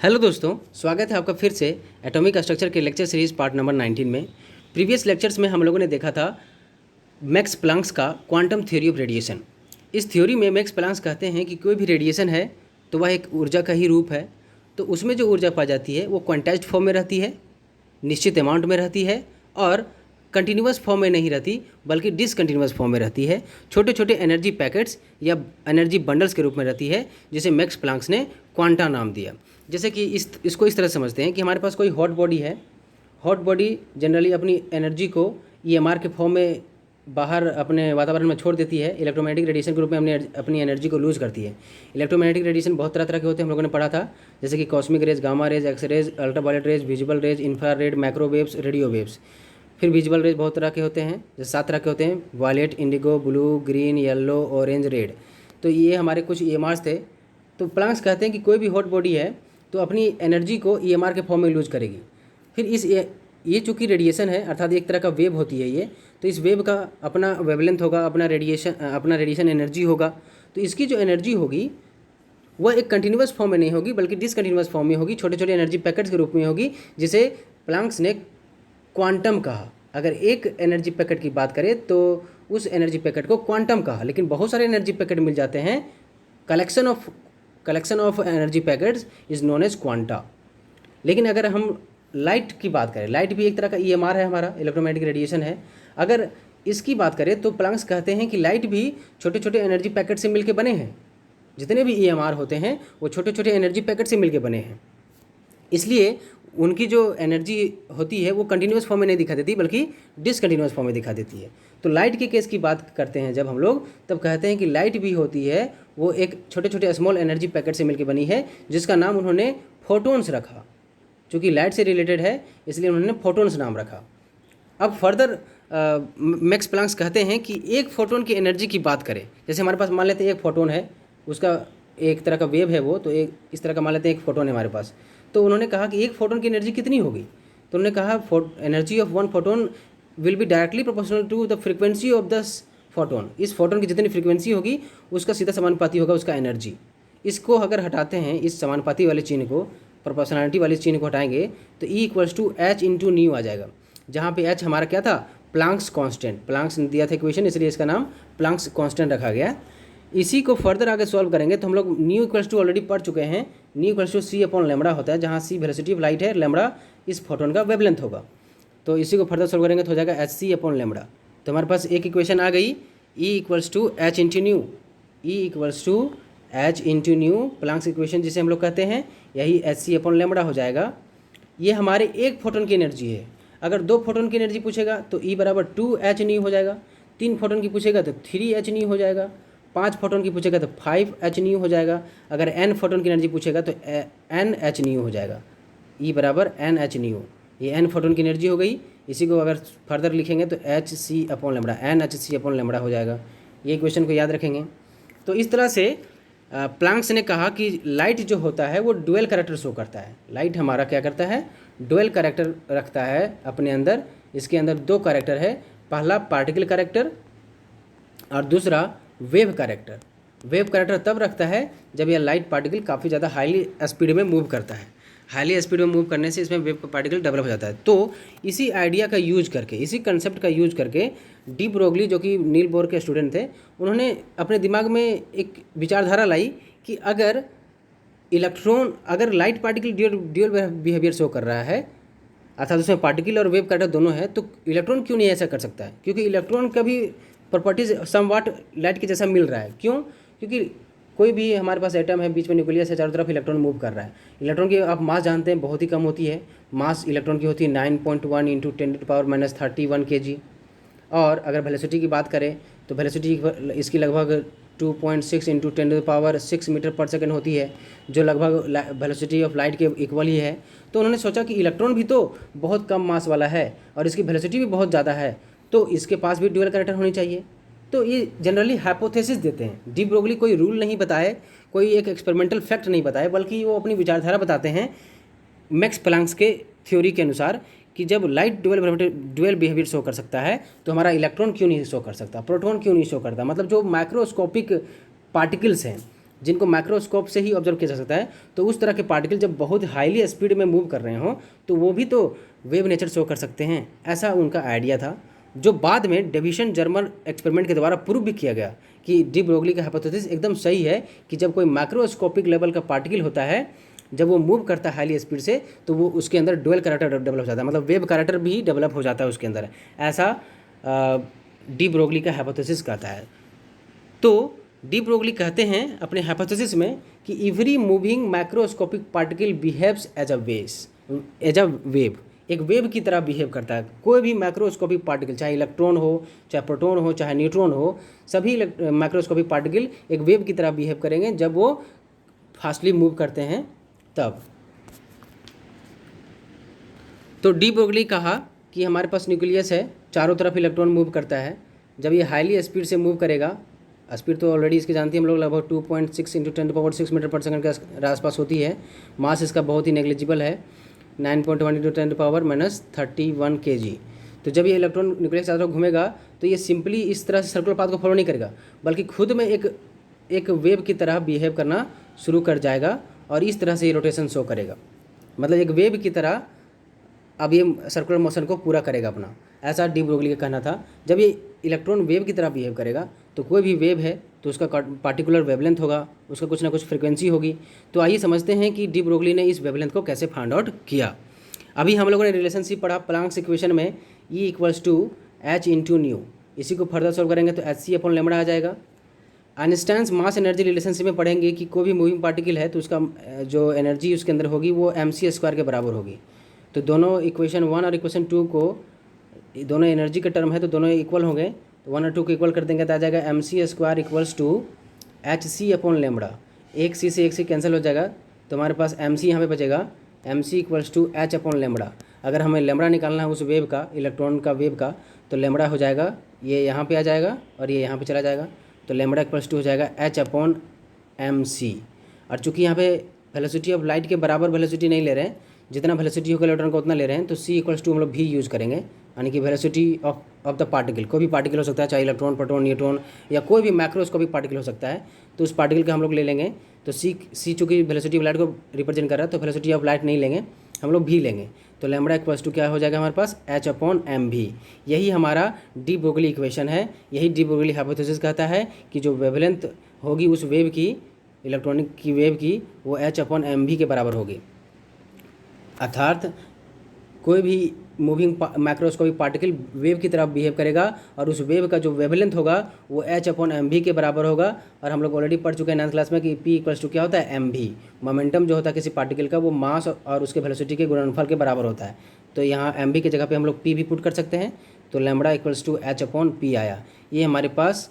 Hello दोस्तों, स्वागत है आपका फिर से एटॉमिक स्ट्रक्चर के लेक्चर सीरीज पार्ट नंबर 19 में। प्रीवियस लेक्चर्स में हम लोगों ने देखा था मैक्स प्लैंक्स का क्वांटम थ्योरी ऑफ रेडिएशन। इस थ्योरी में मैक्स प्लैंक्स कहते हैं कि कोई भी रेडिएशन है तो वह एक ऊर्जा का ही रूप है। तो उसमें जो ऊर्जा पाई जाती है वो क्वांटाइज्ड फॉर्म में रहती है, निश्चित अमाउंट में रहती है और कंटिन्यूअस फॉर्म में नहीं रहती बल्कि डिसकंटिन्यूअस फॉर्म में रहती है। छोटे छोटे एनर्जी पैकेट्स या एनर्जी बंडल्स के रूप में रहती है, जिसे मैक्स प्लैंक्स ने क्वांटा नाम दिया। जैसे कि इसको इस तरह समझते हैं कि हमारे पास कोई हॉट बॉडी है। हॉट बॉडी जनरली अपनी एनर्जी को ईएमआर के फॉर्म में बाहर अपने वातावरण में छोड़ देती है, इलेक्ट्रोमैग्नेटिक रेडिएशन के रूप में अपनी एनर्जी को लूज़ करती है। इलेक्ट्रोमैग्नेटिक रेडिएशन बहुत तरह तरह के होते हैं, हम लोगों ने पढ़ा था, जैसे कि cosmic rays, gamma rays, X rays, ultraviolet rays, visible rays, infrared, microwaves, radio waves. फिर विजिबल रेज बहुत तरह के होते हैं, जैसे 7 तरह के होते हैं, violet, indigo, blue, green, yellow, orange, red. तो ये हमारे कुछ ईएमआर्स थे। तो प्लैंक्स कहते हैं कि कोई भी हॉट बॉडी है तो अपनी एनर्जी को ईएमआर के फॉर्म में लूज करेगी। फिर ये चूँकि रेडिएशन है, अर्थात एक तरह का वेव होती है ये, तो इस वेव का अपना वेवलेंथ होगा, अपना रेडिएशन एनर्जी होगा। तो इसकी जो एनर्जी होगी वह एक कंटिन्यूअस फॉर्म में नहीं होगी बल्कि डिसकंटिन्यूअस फॉर्म में होगी, छोटे छोटे एनर्जी पैकेट्स के रूप में होगी, जिसे प्लैंक्स ने क्वांटम कहा। अगर एक एनर्जी पैकेट की बात करें तो उस एनर्जी पैकेट को क्वांटम कहा। लेकिन बहुत सारे एनर्जी पैकेट मिल जाते हैं, collection of energy packets is known as quanta. लेकिन अगर हम लाइट की बात करें, लाइट भी एक तरह का ईएमआर है, हमारा इलेक्ट्रोमैग्नेटिक रेडिएशन है। अगर इसकी बात करें तो प्लैंक्स कहते हैं कि लाइट भी छोटे छोटे एनर्जी पैकेट से मिलकर बने हैं। जितने भी ईएमआर होते हैं वो छोटे छोटे एनर्जी पैकेट से मिलकर बने हैं, इसलिए उनकी जो एनर्जी होती है वो कंटिन्यूअस फॉर्म में नहीं दिखा देती बल्कि डिसकंटिन्यूअस फॉर्म में दिखा देती है। तो लाइट के केस की बात करते हैं जब हम लोग, तब कहते हैं कि लाइट भी होती है, वो एक छोटे छोटे स्मॉल एनर्जी पैकेट से मिलकर बनी है, जिसका नाम उन्होंने फोटोन्स रखा। चूँकि लाइट से रिलेटेड है इसलिए उन्होंने फोटोन्स नाम रखा। अब फर्दर मैक्स प्लैंक्स कहते हैं कि एक फोटोन की एनर्जी की बात करें, जैसे हमारे पास मान लेते हैं एक फोटोन है, उसका एक तरह का वेव है वो, तो एक इस तरह का मान लेते हैं एक फोटोन है हमारे पास। तो उन्होंने कहा कि एक फोटोन की एनर्जी कितनी होगी, तो उन्होंने कहा energy of one photon will be directly proportional to the frequency of the photon. इस फोटोन की जितनी फ्रीक्वेंसी होगी उसका सीधा समानुपाती होगा उसका एनर्जी। इसको अगर हटाते हैं, इस समानुपाती वाले चिन्ह को, प्रोपोर्शनलिटी वाले चिन्ह को हटाएंगे तो E equals to H into nu आ जाएगा, जहाँ पे एच हमारा क्या था, प्लैंक्स कांस्टेंट। प्लैंक्स ने दिया था इक्वेशन, इसलिए इसका नाम प्लैंक्स कांस्टेंट रखा गया। इसी को फर्दर आगे सॉल्व करेंगे तो हम लोग न्यू इक्वल्स टू ऑलरेडी पढ़ चुके हैं। Nu equals to C upon lambda होता है, जहाँ सी वेलोसिटी ऑफ लाइट है, लेमड़ा इस फोटोन का वेवलेंथ होगा। तो इसी को फर्दर सॉल्व करेंगे तो हो जाएगा एच सी अपॉन लेमड़ा। तो हमारे पास एक इक्वेशन आ गई, E equals to H into nu. E equals to H into nu, Planck's equation जिसे हम लोग कहते हैं, यही एच सी अपॉन लेमड़ा हो जाएगा। ये हमारे एक फोटोन की एनर्जी है। अगर 2 फोटोन की एनर्जी पूछेगा तो ई बराबर 2h न्यू हो जाएगा। 3 फोटोन की पूछेगा तो 3h न्यू हो जाएगा। 5 फोटोन की पूछेगा तो 5h न्यू हो जाएगा। अगर n फोटोन की एनर्जी पूछेगा तो nh न्यू हो जाएगा। ई बराबर nh न्यू, ये n फोटोन की एनर्जी हो गई। इसी को अगर फर्दर लिखेंगे तो H C upon lambda, NHC upon lambda हो जाएगा। ये क्वेश्चन को याद रखेंगे। तो इस तरह से प्लैंक्स ने कहा कि लाइट जो होता है वो डुअल कैरेक्टर शो करता है। लाइट हमारा क्या करता है, डुअल कैरेक्टर रखता है अपने अंदर। इसके अंदर 2 कैरेक्टर है, पहला पार्टिकल कैरेक्टर और दूसरा वेव कैरेक्टर। वेव कैरेक्टर तब रखता है जब यह लाइट पार्टिकल काफ़ी ज़्यादा हाईली स्पीड में मूव करता है। हाईली स्पीड में मूव करने से इसमें वेव पार्टिकल डेवलप हो जाता है। तो इसी आइडिया का यूज करके, इसी कंसेप्ट का यूज करके डी ब्रोगली, जो कि नील बोर के स्टूडेंट थे, उन्होंने अपने दिमाग में एक विचारधारा लाई कि अगर light particle dual behaviour show कर रहा है, अर्थात उसमें पार्टिकल और वेव कैरेक्टर दोनों है, तो इलेक्ट्रॉन क्यों नहीं ऐसा कर सकता है। क्योंकि इलेक्ट्रॉन का भी प्रॉपर्टीज समवाट लाइट के जैसा मिल रहा है। क्यों? क्योंकि कोई भी हमारे पास एटम है, बीच में न्यूक्लियस है, चारों तरफ इलेक्ट्रॉन मूव कर रहा है। इलेक्ट्रॉन की आप मास जानते हैं, बहुत ही कम होती है। मास इलेक्ट्रॉन की होती है 9.1 इंटू 10⁻³ kg। और अगर वेलोसिटी की बात करें तो वेलोसिटी इसकी लगभग 2.6 इंटू 10⁻6 मीटर पर सेकेंड होती है, जो लगभग वेलोसिटी ऑफ लाइट के इक्वल ही है। तो उन्होंने सोचा कि इलेक्ट्रॉन भी तो बहुत कम मास वाला है और इसकी वेलोसिटी भी बहुत ज़्यादा है, तो इसके पास भी ड्यूअल कैरेक्टर होनी चाहिए। तो ये जनरली हाइपोथेसिस देते हैं। डी ब्रोगली कोई रूल नहीं बताए, कोई एक एक्सपेरिमेंटल फैक्ट नहीं बताए, बल्कि वो अपनी विचारधारा बताते हैं मैक्स प्लैंक्स के थ्योरी के अनुसार कि जब लाइट ड्यूअल बिहेवियर शो कर सकता है तो हमारा इलेक्ट्रॉन क्यों नहीं शो कर सकता, प्रोटॉन क्यों नहीं शो करता। मतलब जो माइक्रोस्कोपिक पार्टिकल्स हैं, जिनको माइक्रोस्कोप से ही ऑब्जर्व किया जा सकता है। तो उस तरह के पार्टिकल जब बहुत हाईली स्पीड में मूव कर रहे हों तो वो भी तो वेव नेचर शो कर सकते हैं, ऐसा उनका आइडिया था, जो बाद में डेविसन जर्मर एक्सपेरिमेंट के द्वारा प्रूव भी किया गया कि डी ब्रोगली का हाइपोथेसिस एकदम सही है कि जब कोई माइक्रोस्कोपिक लेवल का पार्टिकल होता है, जब वो मूव करता है हाईली स्पीड से, तो वो उसके अंदर डुअल कैरेक्टर डेवलप हो जाता है, मतलब वेव कैरेक्टर भी डेवलप हो जाता है उसके अंदर, ऐसा डी ब्रोगली का हाइपोथेसिस कहता है। तो डी ब्रोगली कहते हैं अपने हाइपोथेसिस में कि every moving microscopic particle behaves as a wave, एक वेव की तरह बिहेव करता है। कोई भी माइक्रोस्कोपिक पार्टिकल, चाहे इलेक्ट्रॉन हो, चाहे प्रोटॉन हो, चाहे न्यूट्रॉन हो, सभी माइक्रोस्कोपिक पार्टिकल एक वेव की तरह बिहेव करेंगे जब वो फास्टली मूव करते हैं तब। तो डी ब्रोगली कहा कि हमारे पास न्यूक्लियस है, चारों तरफ इलेक्ट्रॉन मूव करता है, जब ये हाईली स्पीड से मूव करेगा, स्पीड तो ऑलरेडी इसकी जानती हैं हम लोग, लगभग 2.6 × 10⁻⁶ मीटर पर सेकंड के आसपास होती है। मास इसका बहुत ही नेग्लिजिबल है, 9.1 × 10⁻31 kg। तो जब ये इलेक्ट्रॉन न्यूक्लियस की तरफ घूमेगा तो ये सिंपली इस तरह से सर्कुलर पाथ को फॉलो नहीं करेगा, बल्कि खुद में एक वेव की तरह बिहेव करना शुरू कर जाएगा और इस तरह से ये रोटेशन शो करेगा, मतलब एक वेव की तरह अब ये सर्कुलर मोशन को पूरा करेगा अपना, ऐसा डी ब्रोगली का कहना था। जब ये इलेक्ट्रॉन वेव की तरह बिहेव करेगा तो कोई भी वेव है तो उसका पार्टिकुलर वेवलेंथ होगा, उसका कुछ ना कुछ फ्रिक्वेंसी होगी। तो आइए समझते हैं कि डी ब्रोगली ने इस वेवलेंथ को कैसे फाइंड आउट किया। अभी हम लोगों ने रिलेशनशिप पढ़ा प्लांक्स इक्वेशन में, E = h × न्यू। इसी को फर्दर सॉल्व करेंगे तो hc/λ आ जाएगा। आइंस्टाइन मास एनर्जी रिलेशनशिप में पढ़ेंगे कि कोई भी मूविंग पार्टिकल है तो उसका जो एनर्जी उसके अंदर होगी वो mc² के बराबर होगी। तो दोनों इक्वेशन 1 और इक्वेशन 2 को, दोनों एनर्जी का टर्म है तो दोनों इक्वल होंगे, तो 1 और 2 को इक्वल कर देंगे तो आ जाएगा mc² = hc/λ। एक सी से एक सी कैंसिल हो जाएगा तो हमारे पास mc यहाँ पे बचेगा, mc = h/λ। अगर हमें लैम्बडा निकालना है उस वेव का, इलेक्ट्रॉन का वेव का, तो लैम्बडा हो जाएगा, ये यहाँ पे आ जाएगा और ये यहाँ पे चला जाएगा, तो लैम्बडा = हो जाएगा h/mc। और चूँकि यहाँ पे वेलोसिटी ऑफ लाइट के बराबर वेलोसिटी नहीं ले रहे हैं, जितना वेलोसिटी होगा इलेक्ट्रॉन का उतना ले रहे हैं, तो c = हम लोग v यूज़ करेंगे, यानी कि वेलोसिटी ऑफ द पार्टिकल। कोई भी पार्टिकल हो सकता है, चाहे इलेक्ट्रॉन, प्रोटॉन, न्यूट्रॉन या कोई भी मैक्रोस्कोपिक पार्टिकल हो सकता है, तो उस पार्टिकल का हम लोग ले लेंगे। तो c चूँकि वेलोसिटी ऑफ लाइट को रिप्रेजेंट कर रहा है तो वेलोसिटी ऑफ लाइट नहीं लेंगे, हम लोग v लेंगे, तो लैम्बडा = क्या हो जाएगा हमारे पास, h/mv। यही हमारा डी ब्रोगली इक्वेशन है। यही डी ब्रोगली हाइपोथेसिस कहता है कि जो वेवलेंथ होगी उस वेव की, इलेक्ट्रॉनिक की वेव की, वो h/mv के बराबर होगी। अर्थात कोई भी मूविंग माइक्रोस्कोपिक पार्टिकल वेव की तरह बिहेव करेगा और उस वेव का जो वेवलेंथ होगा वो h/mv के बराबर होगा। और हम लोग ऑलरेडी पढ़ चुके हैं 9th क्लास में कि p = क्या होता है, mv। मोमेंटम जो होता है किसी पार्टिकल का वो मास और उसके वेलोसिटी के गुणनफल के बराबर होता है। तो यहाँ mv की जगह पे हम लोग p भी पुट कर सकते हैं, तो लैम्बडा = h/p आया। ये हमारे पास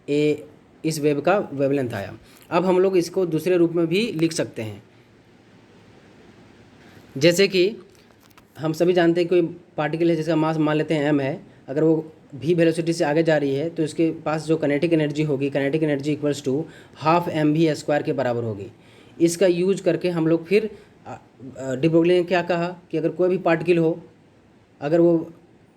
इस वेव का वेवलेंथ आया। अब हम लोग इसको दूसरे रूप में भी लिख सकते हैं, जैसे कि हम सभी जानते हैं कोई पार्टिकल है जिसका मास मान लेते हैं m है, अगर वो v वेलोसिटी से आगे जा रही है तो इसके पास जो काइनेटिक एनर्जी होगी, काइनेटिक एनर्जी = ½ mv² के बराबर होगी। इसका यूज करके हम लोग फिर डी ब्रोगली ने क्या कहा कि अगर कोई भी पार्टिकल हो, अगर वो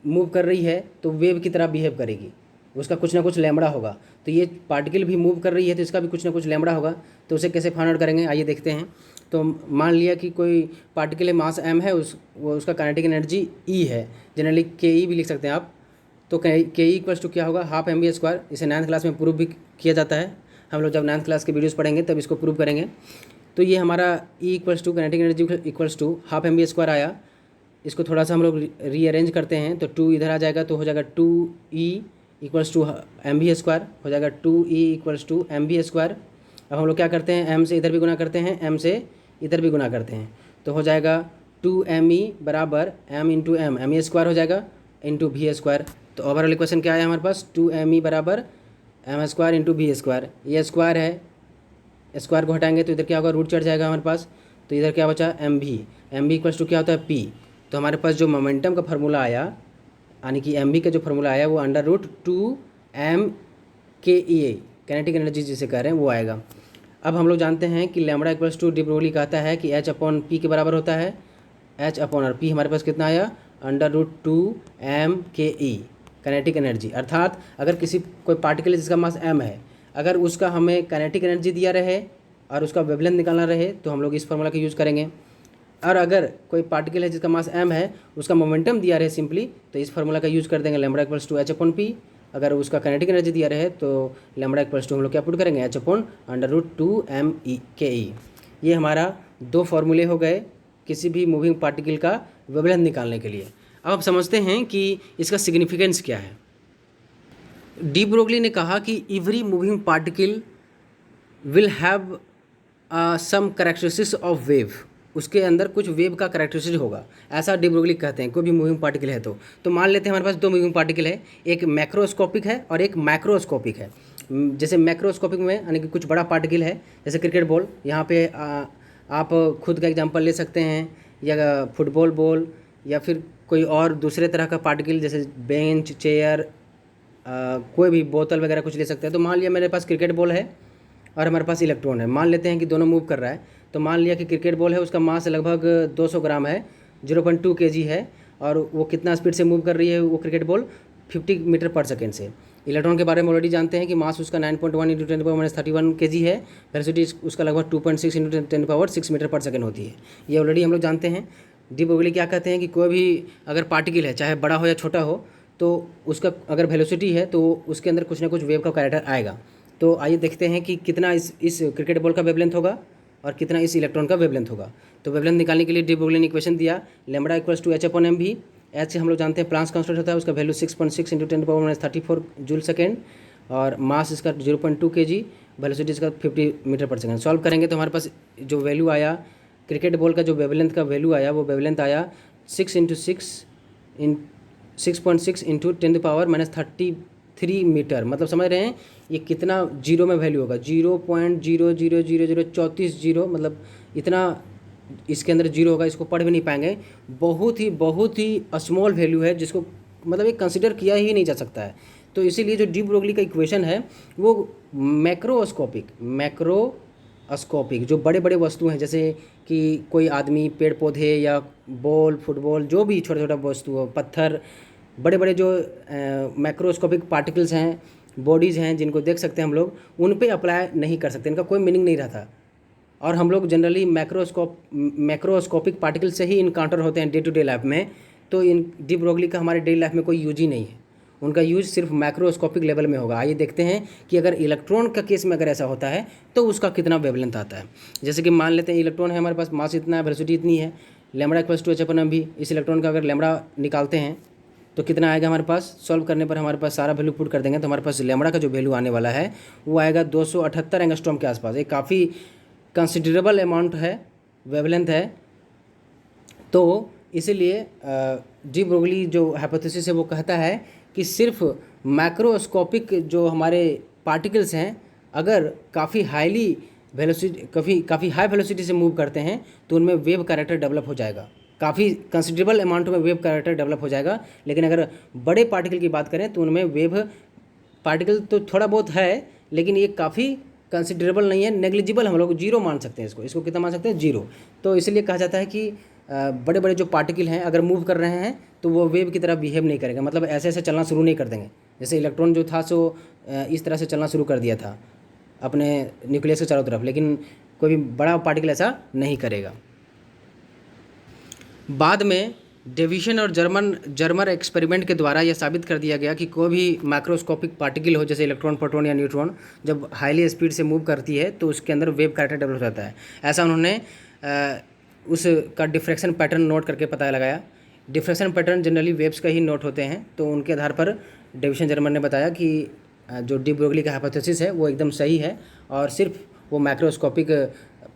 मूव कर रही है तो वेव की तरह बिहेव करेगी, उसका कुछ ना कुछ लैम्बडा होगा। तो ये पार्टिकल भी मूव कर रही है तो इसका भी कुछ ना कुछ लैम्बडा होगा। तो उसे कैसे फाइंड आउट करेंगे, आइए देखते हैं। तो मान लिया कि कोई पार्टिकल है, मास m है, उसका काइनेटिक एनर्जी E है, जनरली ke भी लिख सकते हैं आप। तो ke = क्या होगा, ½ mv²। इसे 9th क्लास में प्रूव भी किया जाता है, हम लोग जब 9th क्लास के वीडियोस पढ़ेंगे तब इसको प्रूव करेंगे। तो ये हमारा E = काइनेटिक एनर्जी = ½ mv² आया। इसको थोड़ा सा हम लोग रीअरेंज करते हैं तो 2 इधर आ जाएगा तो हो जाएगा 2E = mv² हो जाएगा, 2E = mv²। अब हम लोग क्या करते हैं, m से इधर भी गुना करते हैं, m से इधर भी गुना करते हैं, तो हो जाएगा 2me = m × m, me² हो जाएगा × v²। तो ओवरऑल इक्वेशन क्या आया हमारे पास, 2me = m² × v²। ये स्क्वायर है, स्क्वायर को हटाएंगे तो इधर क्या होगा, रूट चढ़ जाएगा हमारे पास, तो इधर क्या बचा, mv। mv = क्या होता है, p। तो हमारे पास जो मोमेंटम का फार्मूला आया, यानी कि mv का जो फार्मूला आया वो √2m ke, काइनेटिक एनर्जी जिसे कह रहे हैं वो आएगा। अब हम लोग जानते हैं कि लैम्बडा = डी ब्रोगली कहता है कि h/p के बराबर होता है, h/p हमारे पास कितना आया, √2m ke, काइनेटिक एनर्जी। अर्थात अगर कोई पार्टिकल है जिसका मास m है, अगर उसका हमें काइनेटिक एनर्जी दिया रहे और उसका वेवलेंथ निकालना रहे तो हम लोग इस फार्मूला का यूज़ करेंगे। और अगर कोई पार्टिकल है जिसका मास m है, उसका मोमेंटम दिया रहे सिंपली, तो इस फार्मूला का यूज़ कर देंगे, लैम्बडा इक्वल्स टू h/p। अगर उसका काइनेटिक एनर्जी दिया रहे तो लैम्बडा इक्वल्स टू हम लोग क्या पुट करेंगे, h/√2mE/ke। ये हमारा दो फार्मूले हो गए किसी भी मूविंग पार्टिकल का वेवलेंथ निकालने के लिए। अब आप समझते हैं कि इसका सिग्निफिकेंस क्या है। डी ब्रोगली ने कहा कि every moving particle will have some characteristics of wave, उसके अंदर कुछ वेव का कैरेक्टरिस्टिक होगा, ऐसा डी ब्रोगली कहते हैं। कोई भी मूविंग पार्टिकल है तो मान लेते हैं हमारे पास दो मूविंग पार्टिकल है, एक मैक्रोस्कोपिक है और एक माइक्रोस्कोपिक है। जैसे मैक्रोस्कोपिक में यानी कि कुछ बड़ा पार्टिकल है, जैसे क्रिकेट बॉल, यहाँ पे आप खुद का एग्जांपल ले सकते हैं, या फुटबॉल बॉल, या फिर कोई और दूसरे तरह का पार्टिकल जैसे बेंच, चेयर, कोई भी बोतल वगैरह कुछ ले सकते हैं। तो मान लिया मेरे पास क्रिकेट बॉल है और हमारे पास इलेक्ट्रॉन है, मान लेते हैं कि दोनों मूव कर रहा है। तो मान लिया कि क्रिकेट बॉल है, उसका मास लगभग 200 ग्राम है, 0.2 kg है, और वो कितना स्पीड से मूव कर रही है वो क्रिकेट बॉल, 50 मीटर पर सेकेंड से। इलेक्ट्रॉन के बारे में ऑलरेडी जानते हैं कि मास उसका 9.1 × 10⁻³ kg है, वेलोसिटी उसका लगभग 2.6 × 10⁻6 मीटर पर सेकेंड होती है। ये ऑलरेडी हम लोग जानते हैं। डी ब्रोगली क्या कहते हैं कि कोई भी अगर पार्टिकल है, चाहे बड़ा हो या छोटा हो, तो उसका अगर वेलोसिटी है तो उसके अंदर कुछ ना कुछ वेव का कैरेक्टर आएगा। तो आइए देखते हैं कि कितना इस क्रिकेट बॉल का वेवलेंथ होगा और कितना इस इलेक्ट्रॉन का वेवलेंथ होगा। तो वेवलेंथ निकालने के लिए डी ब्रोगली ने इक्वेशन दिया, lambda equals to h/mv। H हम लोग जानते हैं प्लांक्स कांस्टेंट होता है, उसका वैल्यू 6.6 × 10⁻34 जूल सेकेंड, और मास इसका 0.2 kg, वेलोसिटी इसका 50 मीटर पर सेकेंड। सॉल्व करेंगे तो हमारे पास जो वैल्यू आया क्रिकेट बॉल का, जो वेवलेंथ का वैल्यू आया, वो वेवलेंथ आया 6.6 × 10⁻³ मीटर। मतलब समझ रहे हैं ये कितना जीरो में वैल्यू होगा, 0.0000034 जीरो, मतलब इतना इसके अंदर जीरो होगा, इसको पढ़ भी नहीं पाएंगे। बहुत ही स्मॉल वैल्यू है, जिसको मतलब ये कंसिडर किया ही नहीं जा सकता है। तो इसीलिए जो डी ब्रोगली का इक्वेशन है वो मैक्रोस्कोपिक जो बड़े बड़े वस्तु हैं, जैसे कि कोई आदमी, पेड़ पौधे, या बॉल, फुटबॉल, जो भी छोटा छोटा वस्तु हो, पत्थर, बड़े बड़े जो मैक्रोस्कोपिक पार्टिकल्स हैं, बॉडीज़ हैं जिनको देख सकते हैं हम लोग, उन पे अप्लाई नहीं कर सकते, इनका कोई मीनिंग नहीं रहता। और हम लोग जनरली मैक्रोस्कोपिक पार्टिकल से ही इनकाउंटर होते हैं डे टू डे लाइफ में। तो इन डी ब्रोगली का हमारे डेली लाइफ में कोई यूज ही नहीं है, उनका यूज सिर्फ मैक्रोस्कोपिक लेवल में होगा। आइए देखते हैं कि अगर इलेक्ट्रॉन का केस में अगर ऐसा होता है तो उसका कितना वेवलेंथ आता है। जैसे कि मान लेते हैं इलेक्ट्रॉन है हमारे पास, मास इतना है, वेलोसिटी इतनी है, लैम्बडा इक्वल्स टू h/mv। इस इलेक्ट्रॉन का अगर लैम्बडा निकालते हैं तो कितना आएगा हमारे पास, सॉल्व करने पर हमारे पास सारा वैल्यू पुट कर देंगे तो हमारे पास लैम्बडा का जो वैल्यू आने वाला है वो आएगा 278 एंगस्ट्रॉम के आसपास। ये काफ़ी कंसिडरेबल अमाउंट है, वेवलेंथ है। तो इसीलिए डी ब्रोगली जो हाइपोथेसिस है वो कहता है कि सिर्फ मैक्रोस्कोपिक जो हमारे पार्टिकल्स हैं, अगर काफ़ी हाईली वेलोसिटी काफ़ी हाई वेलोसिटी से मूव करते हैं तो उनमें वेव कैरेक्टर डेवलप हो जाएगा, काफ़ी कंसिडरेबल अमाउंट में वेव कैरेक्टर डेवलप हो जाएगा। लेकिन अगर बड़े पार्टिकल की बात करें तो उनमें वेव पार्टिकल तो थोड़ा बहुत है, लेकिन ये काफ़ी कंसिडरेबल नहीं है, नेग्लिजिबल, हम लोग जीरो मान सकते हैं इसको कितना मान सकते हैं, जीरो। तो इसलिए कहा जाता है कि बड़े बड़े जो पार्टिकल हैं अगर मूव कर रहे हैं तो वो वेव की तरह बिहेव नहीं करेगा, मतलब ऐसे ऐसे चलना शुरू नहीं कर देंगे। जैसे इलेक्ट्रॉन जो था सो इस तरह से चलना शुरू कर दिया था अपने न्यूक्लियस के चारों तरफ, लेकिन कोई भी बड़ा पार्टिकल ऐसा नहीं करेगा। बाद में डेविसन और जर्मर एक्सपेरिमेंट के द्वारा यह साबित कर दिया गया कि कोई भी माइक्रोस्कोपिक पार्टिकल हो, जैसे इलेक्ट्रॉन, प्रोटॉन या न्यूट्रॉन, जब हाईली स्पीड से मूव करती है तो उसके अंदर वेव कैरेक्टर डेवलप होता है। ऐसा उन्होंने उसका डिफ्रैक्शन पैटर्न नोट करके पता लगाया। डिफ्रैक्शन पैटर्न जनरली वेव्स का ही नोट होते हैं, तो उनके आधार पर डेविसन जर्मर ने बताया कि जो डी ब्रोगली का हाइपोथेसिस है वो एकदम सही है और सिर्फ वो माइक्रोस्कोपिक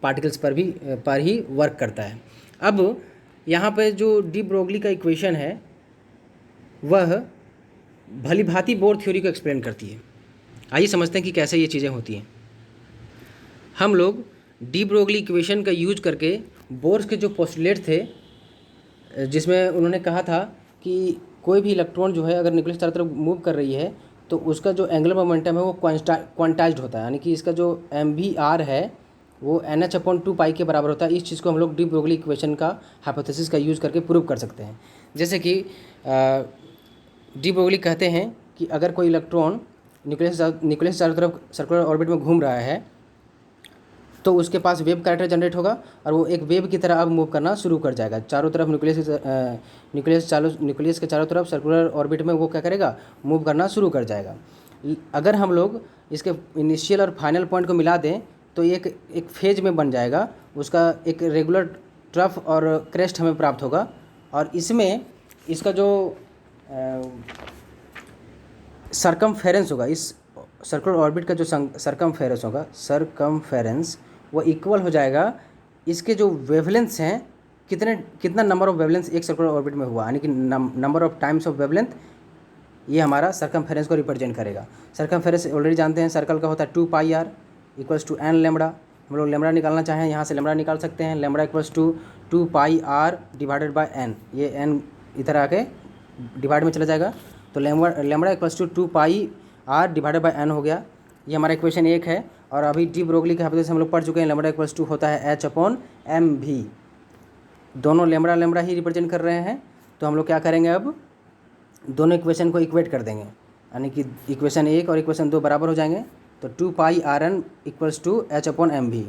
पार्टिकल्स पर ही वर्क करता है। अब यहाँ पे जो डी ब्रोगली का इक्वेशन है वह भली भांति बोर थ्योरी को एक्सप्लेन करती है। आइए समझते हैं कि कैसे ये चीज़ें होती हैं। हम लोग डी ब्रोगली इक्वेशन का यूज करके बोर्स के जो पोस्टुलेट थे, जिसमें उन्होंने कहा था कि कोई भी इलेक्ट्रॉन जो है अगर न्यूक्लियस चारों तरफ मूव कर रही है तो उसका जो एंगुलर मोमेंटम है वो क्वांटाइज्ड होता है, यानी कि इसका जो mvr है वो nh/2 के बराबर होता है। इस चीज़ को हम लोग डी ब्रोगली इक्वेशन का हाइपोथेसिस का यूज़ करके प्रूव कर सकते हैं। जैसे कि डी ब्रोगली कहते हैं कि अगर कोई इलेक्ट्रॉन न्यूक्लियस चारों तरफ सर्कुलर ऑर्बिट में घूम रहा है तो उसके पास वेव कैरेक्टर जनरेट होगा और वो एक वेव की तरह अब मूव करना शुरू कर जाएगा चारों तरफ न्यूक्लियस के चारों तरफ सर्कुलर ऑर्बिट में वो क्या करेगा, मूव करना शुरू कर जाएगा। अगर हम लोग इसके इनिशियल और फाइनल पॉइंट को मिला दें तो एक एक फेज में बन जाएगा, उसका एक रेगुलर ट्रफ और क्रेस्ट हमें प्राप्त होगा। और इसमें इसका जो सरकमफेरेंस होगा, इस सर्कुलर ऑर्बिट का जो सरकमफेरेंस होगा, सरकमफेरेंस वो इक्वल हो जाएगा इसके जो वेवलेंथ्स हैं, कितना नंबर ऑफ वेवलेंथ एक सर्कुलर ऑर्बिट में हुआ, यानी कि number of times of wavelength, ये हमारा सरकमफेरेंस को रिप्रेजेंट करेगा। सरकमफेरेंस ऑलरेडी जानते हैं, सर्कल का होता है 2πr equals to n lambda. हम लोग लेमड़ा निकालना चाहें यहाँ से लेमड़ा निकाल सकते हैं, lambda equals to 2πr divided by n, ये n इधर आके डिवाइड में चला जाएगा, तो lambda equals to 2πr divided by n हो गया। ये हमारा इक्वेशन 1 है। और अभी डी ब्रोगली के हवाले से हम लोग पढ़ चुके हैं, लेमड़ा इक्वल्स टू होता है h/mv, दोनों लेमड़ा ही रिप्रेजेंट कर रहे हैं। तो हम लोग क्या करेंगे, अब दोनों इक्वेशन को इक्वेट कर देंगे, यानी कि इक्वेशन 1 और इक्वेशन 2 बराबर हो जाएंगे। तो 2πrn equals to h/mv,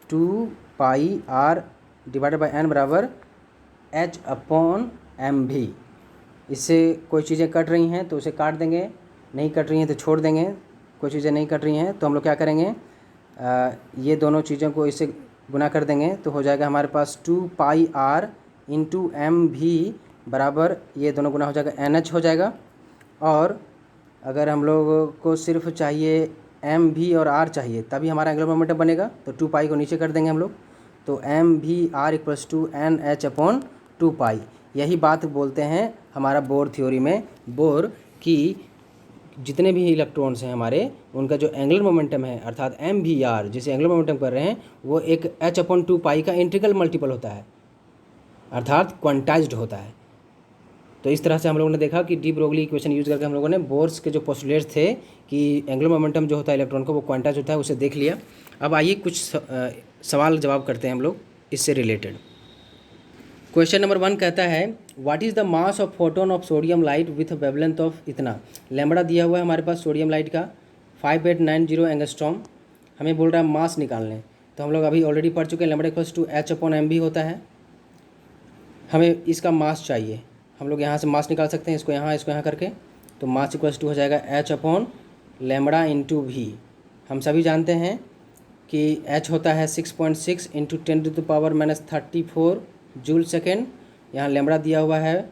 2πr divided by n बराबर h/mv। इससे कोई चीज़ें कट रही हैं तो उसे काट देंगे, नहीं कट रही हैं तो छोड़ देंगे, कोई चीज़ें नहीं कट रही हैं तो हम लोग क्या करेंगे, ये दोनों चीज़ों को इससे गुना कर देंगे, तो हो जाएगा हमारे पास 2πr इंटू mv बराबर, ये दोनों गुना हो जाएगा nh हो जाएगा। और अगर हम लोग को सिर्फ चाहिए mv और r चाहिए तभी हमारा एंगुलर मोमेंटम बनेगा, तो 2π को नीचे कर देंगे हम लोग, तो mvr इक्वल्स टू nh/2π। यही बात बोलते हैं हमारा बोर थ्योरी में, बोर की जितने भी इलेक्ट्रॉन्स हैं हमारे, उनका जो एंगुलर मोमेंटम है अर्थात mvr जिसे एंगुलर मोमेंटम कर रहे हैं, वो एक h/2π का इंटीग्रल मल्टीपल होता है, अर्थात क्वांटाइज्ड होता है। तो इस तरह से हम लोगों ने देखा कि डी ब्रोगली इक्वेशन यूज़ करके हम लोगों ने बोर्स के जो पोस्टुलेट्स थे कि एंगुलर मोमेंटम जो होता है इलेक्ट्रॉन का वो क्वांटाइज होता है, उसे देख लिया। अब आइए कुछ सवाल जवाब करते हैं हम लोग इससे रिलेटेड। क्वेश्चन नंबर 1 कहता है, what is the mass of photon of sodium light with wavelength of इतना। लेमड़ा दिया हुआ है हमारे पास सोडियम लाइट का 5890 एंगस्ट्रॉम, हमें बोल रहा है मास निकालने। तो हम लोग अभी ऑलरेडी पढ़ चुके हैं, लेमड़ा इक्वल्स टू h/mv होता है, हमें इसका मास चाहिए। हम लोग यहाँ से मास निकाल सकते हैं, इसको यहाँ करके, तो मास इक्वल्स टू हो जाएगा h/λ इंटू v। हम सभी जानते हैं कि h होता है 6.6 इंटू 10⁻⁻34 जूल सेकेंड। यहाँ लेमड़ा दिया हुआ है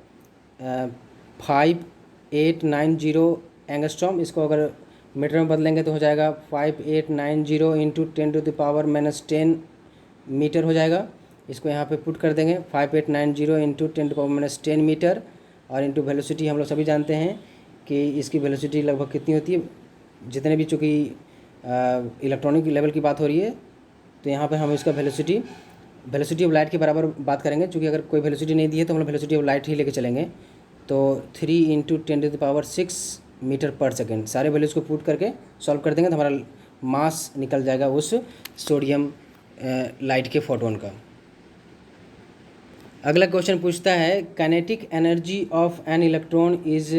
5890 एंगस्ट्रॉम, इसको अगर मीटर में बदलेंगे तो हो जाएगा 5890 इंटू 10⁻⁻10 मीटर हो जाएगा। इसको यहाँ पे पुट कर देंगे 5890 इंटू 10⁻⁻10 मीटर, और इंटू वेलोसिटी हम लोग सभी जानते हैं कि इसकी वेलोसिटी लगभग कितनी होती है, जितने भी चूँकि इलेक्ट्रॉनिक लेवल की बात हो रही है, तो यहाँ पे हम इसका वेलोसिटी ऑफ लाइट के बराबर बात करेंगे। चूँकि अगर कोई वेलोसिटी नहीं दी है तो हम लोग वेलोसिटी ऑफ लाइट ही लेके चलेंगे, तो 3 इंटू 10⁻6 मीटर पर सेकेंड, सारे वैल्यूज़ को पुट करके सॉल्व कर देंगे तो हमारा मास निकल जाएगा उस सोडियम लाइट के फोटोन का। अगला क्वेश्चन पूछता है, kinetic energy of an electron is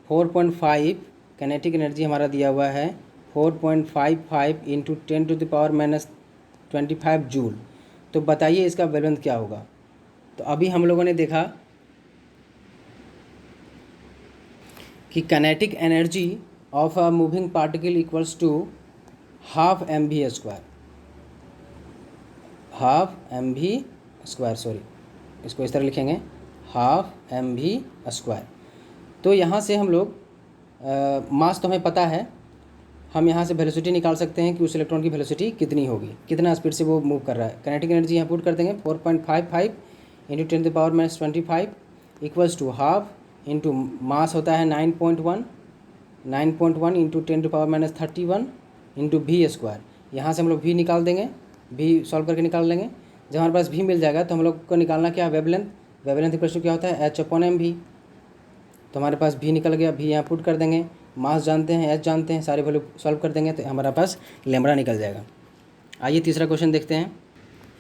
4.5, kinetic energy हमारा दिया हुआ है 4.55 इंटू 10⁻25 जूल। तो बताइए इसका वेवलेंथ क्या होगा। तो अभी हम लोगों ने देखा कि kinetic energy of a moving particle equals to half mv², sorry, इसको इस तरह लिखेंगे हाफ mv²। तो यहाँ से हम लोग मास तो हमें पता है, हम यहाँ से वेलोसिटी निकाल सकते हैं कि उस इलेक्ट्रॉन की वेलोसिटी कितनी होगी, कितना स्पीड से वो मूव कर रहा है। काइनेटिक एनर्जी यहाँ पुट कर देंगे 4.55 into 10⁻⁻25 equals to half into mass होता है 9.1 इंटू 10⁻31 इंटू v²। यहाँ से हम लोग v निकाल देंगे, v सॉल्व करके निकाल लेंगे। जब हमारे पास v मिल जाएगा तो हम लोग को निकालना क्या है, वेवलेंथ इक्वल्स टू क्या होता है h/mv। तो हमारे पास v निकल गया, v यहाँ पुट कर देंगे, मास जानते हैं, h जानते हैं, सारे वैल्यू सॉल्व कर देंगे तो हमारे पास लेमड़ा निकल जाएगा। आइए तीसरा क्वेश्चन देखते हैं।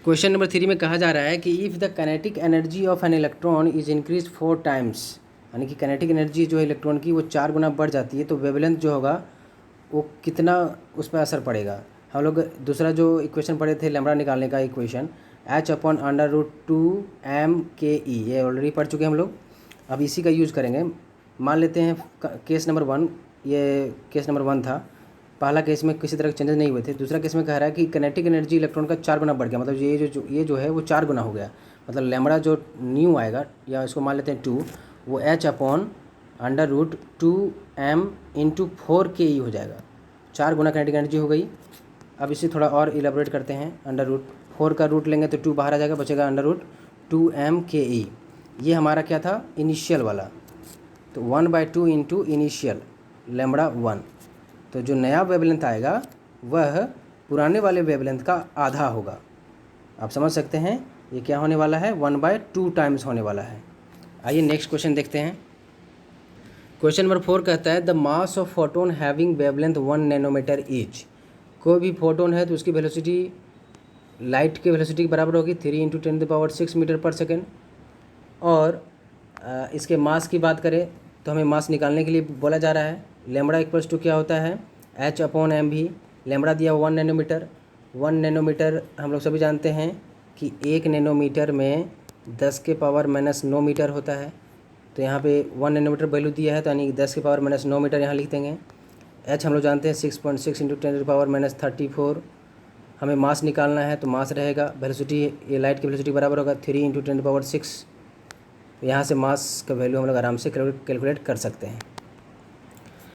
क्वेश्चन नंबर 3 में कहा जा रहा है कि if the kinetic energy of an electron is increase 4 times, यानी कि काइनेटिक एनर्जी जो है इलेक्ट्रॉन की वो 4 गुना बढ़ जाती है, तो वेवलेंथ जो होगा वो कितना उस पर असर पड़ेगा। हम लोग दूसरा जो इक्वेशन पढ़े थे लैम्ब्डा निकालने का इक्वेशन h/√2m/ke, ये ऑलरेडी पढ़ चुके हैं हम लोग। अब इसी का यूज़ करेंगे। मान लेते हैं केस नंबर 1, ये केस नंबर 1 था। पहला केस में किसी तरह के चेंजेस नहीं हुए थे। दूसरा केस में कह रहा है कि काइनेटिक एनर्जी इलेक्ट्रॉन का 4 गुना बढ़ गया, मतलब ये जो है वो 4 गुना हो गया। मतलब लैम्ब्डा जो न्यू आएगा, या इसको मान लेते हैं 2, वो h/√2m/4ke हो जाएगा। 4 गुना काइनेटिक एनर्जी हो गई। अब इसे थोड़ा और इलेबोरेट करते हैं। √4 का रूट लेंगे तो 2 बाहर आ जाएगा, बचेगा √2m/ke। ये हमारा क्या था, इनिशियल वाला। तो 1/2 इंटू इनिशियल लैम्ब्डा 1। तो जो नया वेवलेंथ आएगा वह पुराने वाले वेवलेंथ का आधा होगा। आप समझ सकते हैं ये क्या होने वाला है, 1/2 टाइम्स होने वाला है। आइए नेक्स्ट क्वेश्चन देखते हैं। क्वेश्चन नंबर 4 कहता है the mass of photon having wavelength 1 nanometer each. कोई भी फोटोन है तो उसकी वेलोसिटी लाइट के वेलोसिटी के बराबर होगी, 3 × 10⁶ मीटर पर सेकेंड। और इसके मास की बात करें तो हमें मास निकालने के लिए बोला जा रहा है। लैम्ब्डा इक्वल्स टू क्या होता है, h/mv। लैम्ब्डा दिया 1 नैनोमीटर। 1 नैनोमीटर हम लोग सभी जानते हैं कि 1 नैनोमीटर में 10⁻⁻9 मीटर होता है। तो यहाँ पे 1 नैनोमीटर वैल्यू दिया है, तो यानी 10⁻⁻9 मीटर यहाँ लिख देंगे। h हम लोग जानते हैं 6.6 × 10⁻34। हमें मास निकालना है तो मास रहेगा, वेलोसिटी ये लाइट की वेलोसिटी बराबर होगा 3 × 10⁻6। यहाँ से मास का वैल्यू हम लोग आराम से कैलकुलेट कर सकते हैं।